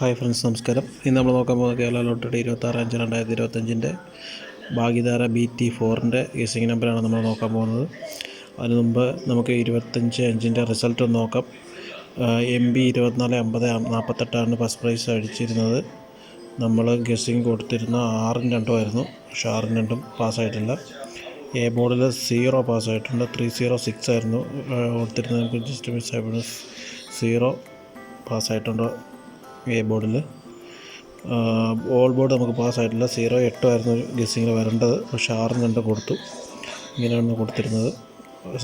Hi friends, നമസ്കാരം. ഇന്ന് നമ്മൾ നോക്കാൻ പോകുന്ന Kerala lottery 26/5/2025 Bhagyadhara BT4 gushing നമ്പറാണ് നമ്മൾ നോക്കാൻ പോകുന്നത്. അതിന് മുമ്പ് നമുക്ക് 25/5 റിസൾട്ട് ഒന്ന് നോക്കാം. MB 245048 ഫസ്റ്റ് പ്രൈസ് അടിച്ചിരുന്നത്. നമ്മൾ ഗസിംഗ് കൊടുത്തിരുന്ന 6ഉം 2ഉം ആയിരുന്നു. പക്ഷേ 6ഉം 2ഉം പാസ്സായിട്ടില്ല. എ ബോർഡിൽ 0 പാസ്സായിട്ടുണ്ട്. 306 ആയിരുന്നു കൊടുത്തിരുന്നത്. നമുക്ക് ജസ്റ്റ് മിസ്സായപ്പോൾ 0 പാസ്സായിട്ടുണ്ട്. എ ബോർഡിൽ ഓൾ ബോർഡ് നമുക്ക് പാസ്സായിട്ടില്ല. 0, 8 ആയിരുന്നു ഗസ്സിങ്ങിൽ വരേണ്ടത്. പക്ഷേ 6ഉം 2ഉം കൊടുത്തു. ഇങ്ങനെയാണ് കൊടുത്തിരുന്നത്.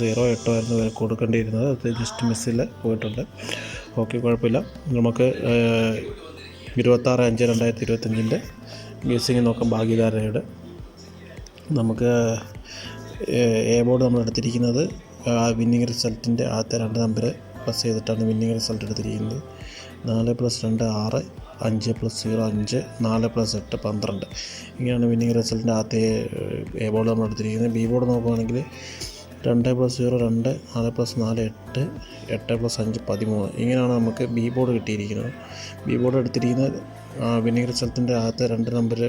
0, 8 ആയിരുന്നു കൊടുക്കേണ്ടിയിരുന്നത്. അത് ജസ്റ്റ് മിസ്സിൽ പോയിട്ടുണ്ട്. ഓക്കെ, കുഴപ്പമില്ല. നമുക്ക് 26/5/2025 ഗസ്സിങ് നോക്കാം. ഭാഗ്യധാരയുടെ നമുക്ക് എ ബോർഡ് നമ്മൾ എടുത്തിരിക്കുന്നത് വിന്നിങ് റിസൾട്ടിൻ്റെ ആദ്യത്തെ 2 നമ്പർ പ്ലസ് ചെയ്തിട്ടാണ് വിന്നിങ് റിസൾട്ട് എടുത്തിരിക്കുന്നത്. 4 + 2 6, 5 + 0 5, 4 + 8 12. ഇങ്ങനെയാണ് വിന്നിങ് റിസൾട്ടിൻ്റെ ആദ്യത്തെ എ ബോർഡ് നമ്മൾ എടുത്തിരിക്കുന്നത്. ബി ബോർഡ് നോക്കുകയാണെങ്കിൽ 2 + 0 2, 4 + 4 8, 8 + 5 13. ഇങ്ങനെയാണ് നമുക്ക് ബി ബോർഡ് കിട്ടിയിരിക്കുന്നത്. ബി ബോർഡ് എടുത്തിരിക്കുന്നത് വിന്നിങ് റിസൾട്ടിൻ്റെ ആദ്യത്തെ 2 നമ്പർ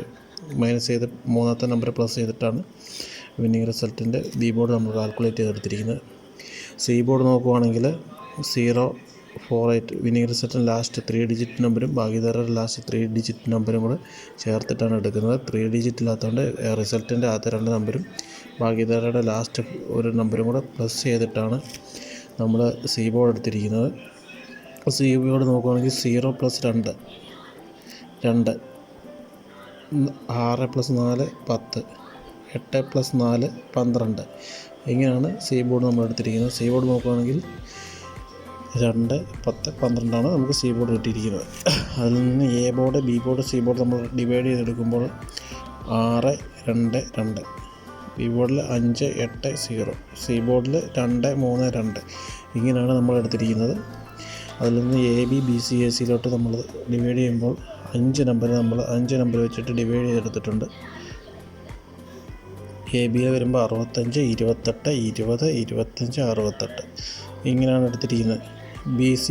മൈനസ് ചെയ്ത് 3ാമത്തെ നമ്പർ പ്ലസ് ചെയ്തിട്ടാണ് വിന്നിങ് റിസൾട്ടിൻ്റെ ബി ബോർഡ് നമ്മൾ കാൽക്കുലേറ്റ് ചെയ്തെടുത്തിരിക്കുന്നത്. സി ബോർഡ് നോക്കുകയാണെങ്കിൽ 0, 4, 8 വിന്നിങ് റിസൾട്ടിൻ്റെ ലാസ്റ്റ് 3 ഡിജിറ്റ് നമ്പറും ഭാഗ്യധാരയുടെ ലാസ്റ്റ് 3 ഡിജിറ്റ് നമ്പറും കൂടെ ചേർത്തിട്ടാണ് എടുക്കുന്നത്. 3 ഡിജിറ്റ് ഇല്ലാത്തതുകൊണ്ട് റിസൾട്ടിൻ്റെ ആദ്യത്തെ 2 നമ്പറും ഭാഗ്യധാരയുടെ ലാസ്റ്റ് ഒരു നമ്പറും കൂടെ പ്ലസ് ചെയ്തിട്ടാണ് നമ്മൾ സി ബോർഡ് എടുത്തിരിക്കുന്നത്. സി ബോർഡ് നോക്കുകയാണെങ്കിൽ 0 + 2 2, 6 + 4 10, 8 + 4 12. ഇങ്ങനെയാണ് സി ബോർഡ് നമ്മൾ എടുത്തിരിക്കുന്നത്. സി ബോർഡ് നോക്കുകയാണെങ്കിൽ 2, 10, 12 നമുക്ക് സി ബോർഡ് കിട്ടിയിരിക്കുന്നത്. അതിൽ നിന്ന് A board, B board, C board നമ്മൾ ഡിവൈഡ് ചെയ്തെടുക്കുമ്പോൾ 6, 2, 2. ബി ബോർഡിൽ 5, 8, 0. സി ബോർഡിൽ 2, 3, 2. ഇങ്ങനെയാണ് നമ്മൾ എടുത്തിരിക്കുന്നത്. അതിൽ നിന്ന് ABC, ACയിലോട്ട് നമ്മൾ ഡിവൈഡ് ചെയ്യുമ്പോൾ 5 നമ്പർ വെച്ചിട്ട് ഡിവൈഡ് ചെയ്തെടുത്തിട്ടുണ്ട്. ABയിൽ വരുമ്പോൾ 65, 28, 20, 25, 68. ഇങ്ങനെയാണ് എടുത്തിരിക്കുന്നത്. BC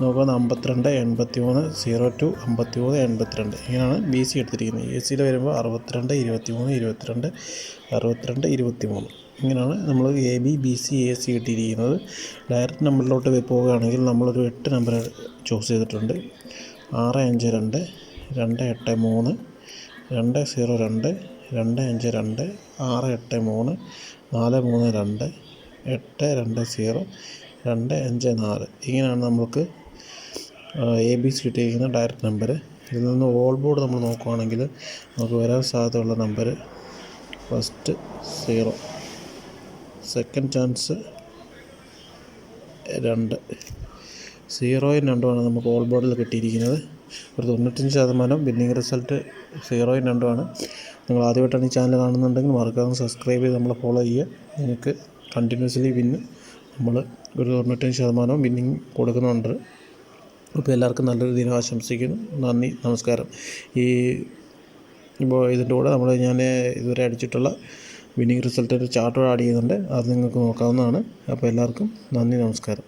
നോക്കുക 52, 83, 02, 53, 82. ഇങ്ങനെയാണ് BC എടുത്തിരിക്കുന്നത്. ACയിൽ വരുമ്പോൾ 62, 23, 22, 62, 23. ഇങ്ങനെയാണ് നമ്മൾ AB, BC, AC കിട്ടിയിരിക്കുന്നത്. ഡയറക്റ്റ് നമ്പറിലോട്ട് പോവുകയാണെങ്കിൽ നമ്മളൊരു 8 നമ്പർ ചൂസ് ചെയ്തിട്ടുണ്ട്. 6, 5, 2, 2, 8, 3, 2, 0, 2, 2, 5, 2, 6, 8, 3, 4, 3, 2, 8, 2, 0, 2, 5, 4. ഇങ്ങനെയാണ് നമുക്ക് ABC കിട്ടിയിരിക്കുന്ന ഡയറക്റ്റ് നമ്പർ. ഇതിൽ നിന്ന് ഓൾ ബോർഡ് നമ്മൾ നോക്കുകയാണെങ്കിൽ നമുക്ക് വരാൻ സാധ്യതയുള്ള നമ്പർ ഫസ്റ്റ് 0, സെക്കൻഡ് ചാൻസ് 2, 0യും 2ഉമാണ് നമുക്ക് ഓൾ ബോർഡിൽ കിട്ടിയിരിക്കുന്നത്. ഒരു 95% വിന്നിങ് റിസൾട്ട് 0യും 2ഉമാണ്. നിങ്ങൾ ആദ്യമായിട്ടാണ് ഈ ചാനൽ കാണുന്നുണ്ടെങ്കിൽ മറക്കാതെ സബ്സ്ക്രൈബ് ചെയ്ത് നമ്മളെ ഫോളോ ചെയ്യുക. നിങ്ങൾക്ക് കണ്ടിന്യൂസ്ലി നമ്മൾ ഒരു 95% വിന്നിങ് കൊടുക്കുന്നുണ്ട്. അപ്പോൾ എല്ലാവർക്കും നല്ലൊരു ദിനം ആശംസിക്കുന്നു. നന്ദി, നമസ്കാരം. ഇപ്പോൾ ഇതിൻ്റെ കൂടെ ഞാൻ ഇതുവരെ അടിച്ചിട്ടുള്ള വിന്നിങ് റിസൾട്ടിൻ്റെ ചാർട്ട് ആഡ് ചെയ്യുന്നുണ്ട്. അത് നിങ്ങൾക്ക് നോക്കാവുന്നതാണ്. അപ്പോൾ എല്ലാവർക്കും നന്ദി, നമസ്കാരം.